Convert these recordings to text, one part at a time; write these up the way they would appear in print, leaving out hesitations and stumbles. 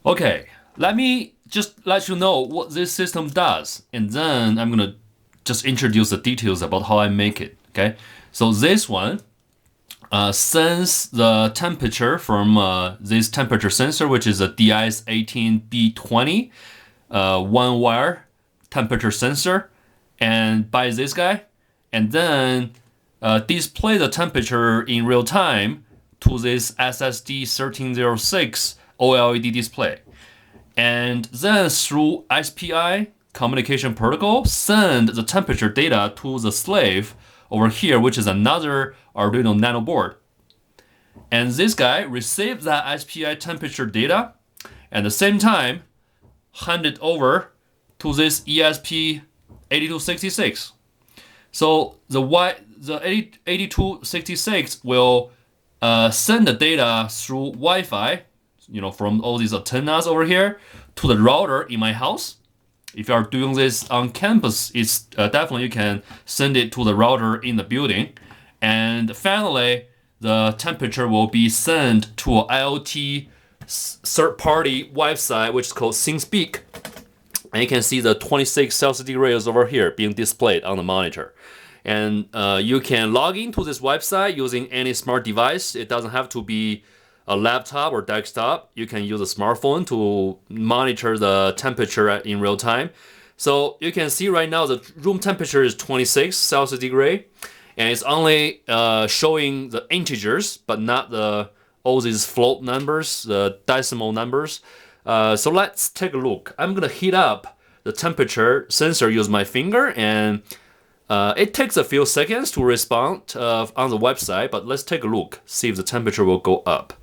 Okay, let me just let you know what this system does, and then I'm gonna just introduce the details about how I make it. Okay, so this one sends the temperature from this temperature sensor, which is a DS18B20 one wire temperature sensor, and by this guy, and then display the temperature in real time to this ssd1306 OLED display. And then through SPI communication protocol, send the temperature data to the slave over here, which is another Arduino Nano board. And this guy receives that SPI temperature data, and at the same time, hand it over to this ESP8266. So the 8266 will send the data through Wi-Fi, from all these antennas over here to the router in my house. If you are doing this on campus, it's definitely you can send it to the router in the building. And finally, the temperature will be sent to an IoT third-party website, which is called ThingSpeak. And you can see the 26 Celsius degrees over here being displayed on the monitor. And you can log into this website using any smart device. It doesn't have to be a laptop or desktop. You can use a smartphone to monitor the temperature in real time. So you can see right now the room temperature is 26 Celsius degree, and it's only showing the integers, but not all these float numbers, the decimal numbers. So let's take a look. I'm gonna heat up the temperature sensor, use my finger, and it takes a few seconds to respond on the website, but let's take a look, see if the temperature will go up.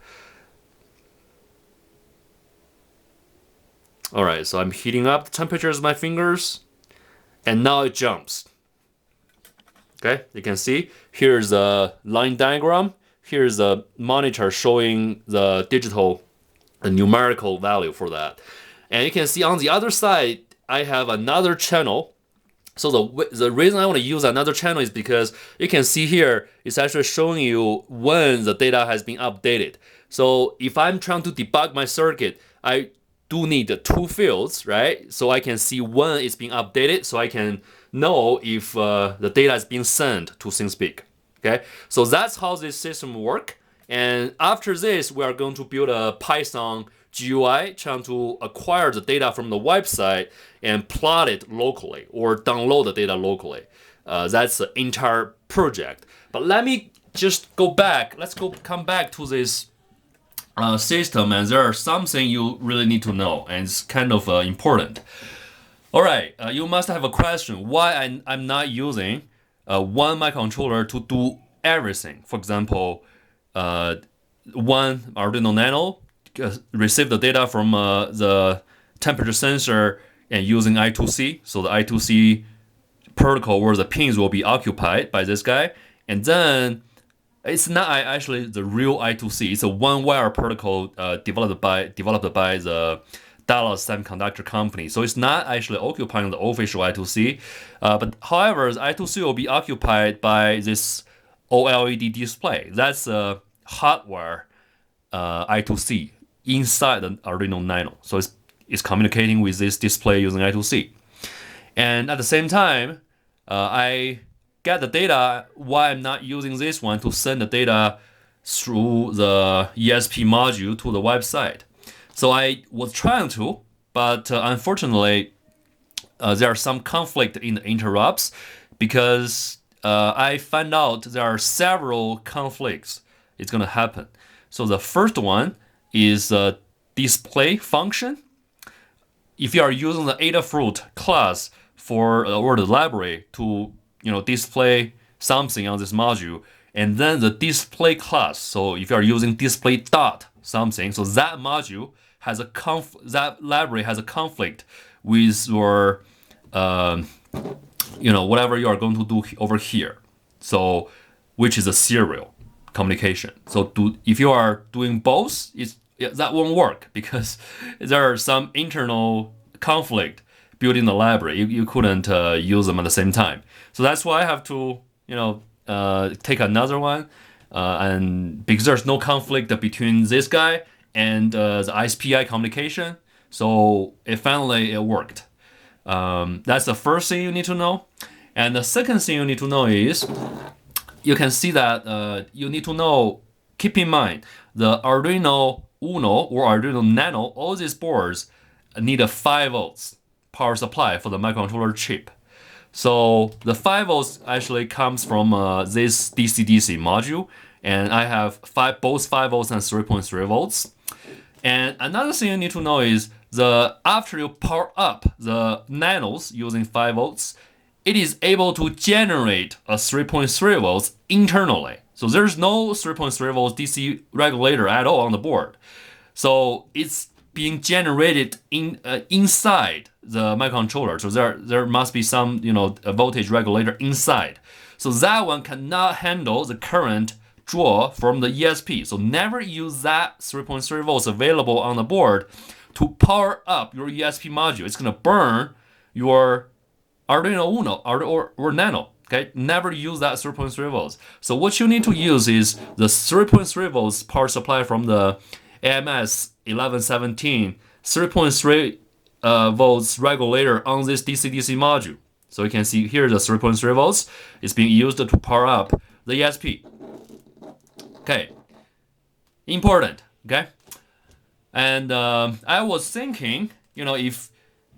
All right, so I'm heating up the temperatures with my fingers, and now it jumps. Okay, you can see here's a line diagram. Here's the monitor showing the digital numerical value for that. And you can see on the other side, I have another channel. So the reason I want to use another channel is because you can see here, it's actually showing you when the data has been updated. So if I'm trying to debug my circuit, I do need the two fields, right? So I can see when it's being updated, so I can know if the data is being sent to ThingSpeak. Okay, so that's how this system works. And after this, we are going to build a Python GUI trying to acquire the data from the website and plot it locally or download the data locally. That's the entire project. But let me just go back. Let's come back to this system, and there are something you really need to know, and it's kind of important. All right, you must have a question why I'm not using one microcontroller to do everything. For example, one Arduino Nano receive the data from the temperature sensor and using I2C. So the I2C protocol where the pins will be occupied by this guy, and then it's not actually the real I2C. It's a one-wire protocol developed by the Dallas Semiconductor Company. So it's not actually occupying the official I2C. But however, the I2C will be occupied by this OLED display. That's a hardware I2C inside the Arduino Nano. So it's communicating with this display using I2C. And at the same time, I get the data why I'm not using this one to send the data through the ESP module to the website. So I was trying to, but unfortunately, there are some conflict in the interrupts because I found out there are several conflicts. It's going to happen. So the first one is a display function. If you are using the Adafruit class or the library to display something on this module, and then the display class. So if you are using display dot something, so that module has that library has a conflict with your whatever you are going to do over here. So which is a serial communication. So if you are doing both, that won't work because there are some internal conflict built in the library. You couldn't use them at the same time. So that's why I have to take another one, and because there's no conflict between this guy and the SPI communication. So it worked. That's the first thing you need to know. And the second thing you need to know is, you can see that you need to know, keep in mind, the Arduino Uno or Arduino Nano, all these boards need a 5 volts power supply for the microcontroller chip. So the 5 volts actually comes from this DC-DC module, and I have both 5 volts and 3.3 volts. And another thing you need to know is, after you power up the nanos using 5 volts, it is able to generate a 3.3 volts internally. So there's no 3.3 volts DC regulator at all on the board. So it's being generated inside the microcontroller. So there must be some a voltage regulator inside. So that one cannot handle the current draw from the ESP. So never use that 3.3 volts available on the board to power up your ESP module. It's gonna burn your Arduino Uno or Nano. Okay, never use that 3.3 volts. So what you need to use is the 3.3 volts power supply from the AMS 1117 3.3 volts regulator on this DC-DC module. So you can see here the 3.3 volts is being used to power up the ESP. Okay, important. Okay, and I was thinking,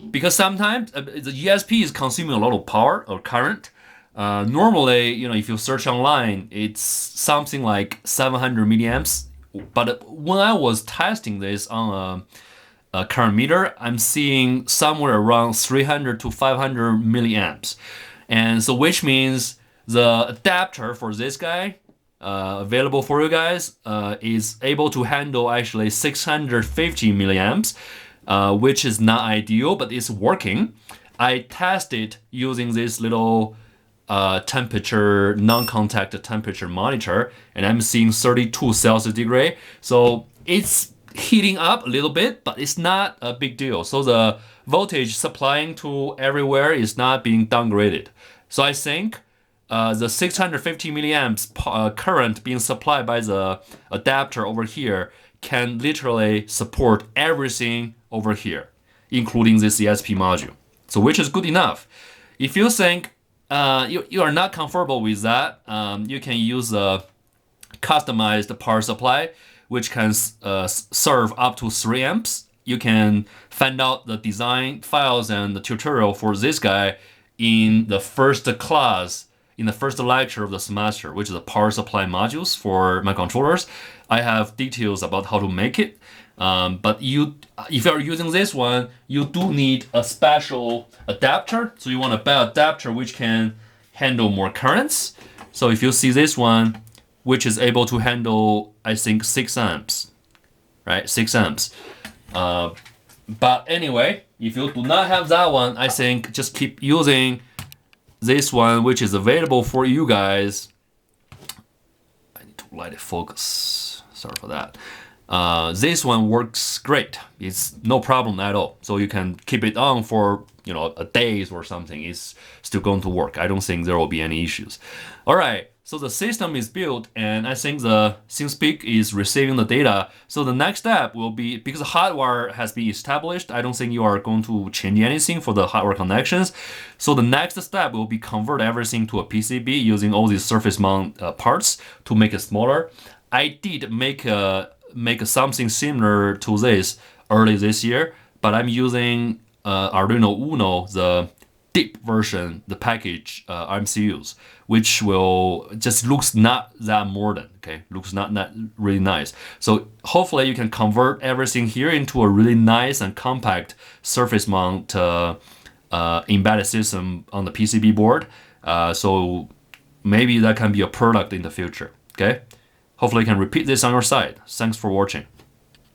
because sometimes the ESP is consuming a lot of power or current. Normally, if you search online, it's something like 700 milliamps. But when I was testing this on a current meter, I'm seeing somewhere around 300 to 500 milliamps. And so which means the adapter for this guy, available for you guys, is able to handle actually 650 milliamps, which is not ideal, but it's working. I tested using this little temperature, non-contact temperature monitor, and I'm seeing 32 Celsius degree. So it's heating up a little bit, but it's not a big deal. So the voltage supplying to everywhere is not being downgraded. So I think the 650 milliamps current being supplied by the adapter over here can literally support everything over here, including this ESP module. So which is good enough. If you think you are not comfortable with that, you can use a customized power supply, which can serve up to 3 amps. You can find out the design files and the tutorial for this guy in the first class, in the first lecture of the semester, which is the power supply modules for microcontrollers. I have details about how to make it. But if you're using this one, you do need a special adapter. So you want a bad adapter which can handle more currents. So if you see this one, which is able to handle, I think, 6 amps, right? 6 amps. But anyway, if you do not have that one, I think just keep using this one, which is available for you guys. I need to let it focus. Sorry for that. This one works great. It's no problem at all. So you can keep it on for a days or something. It's still going to work. I don't think there will be any issues. All right. So the system is built, and I think the ThingSpeak is receiving the data. So the next step will be, because the hardware has been established, I don't think you are going to change anything for the hardware connections. So the next step will be convert everything to a PCB using all these surface mount parts to make it smaller. I did make something similar to this early this year, but I'm using Arduino Uno, the deep version, the package MCUs, which will just looks not that modern, okay? Looks not really nice. So hopefully you can convert everything here into a really nice and compact surface mount embedded system on the PCB board. So maybe that can be a product in the future, okay? Hopefully you can repeat this on your side. Thanks for watching.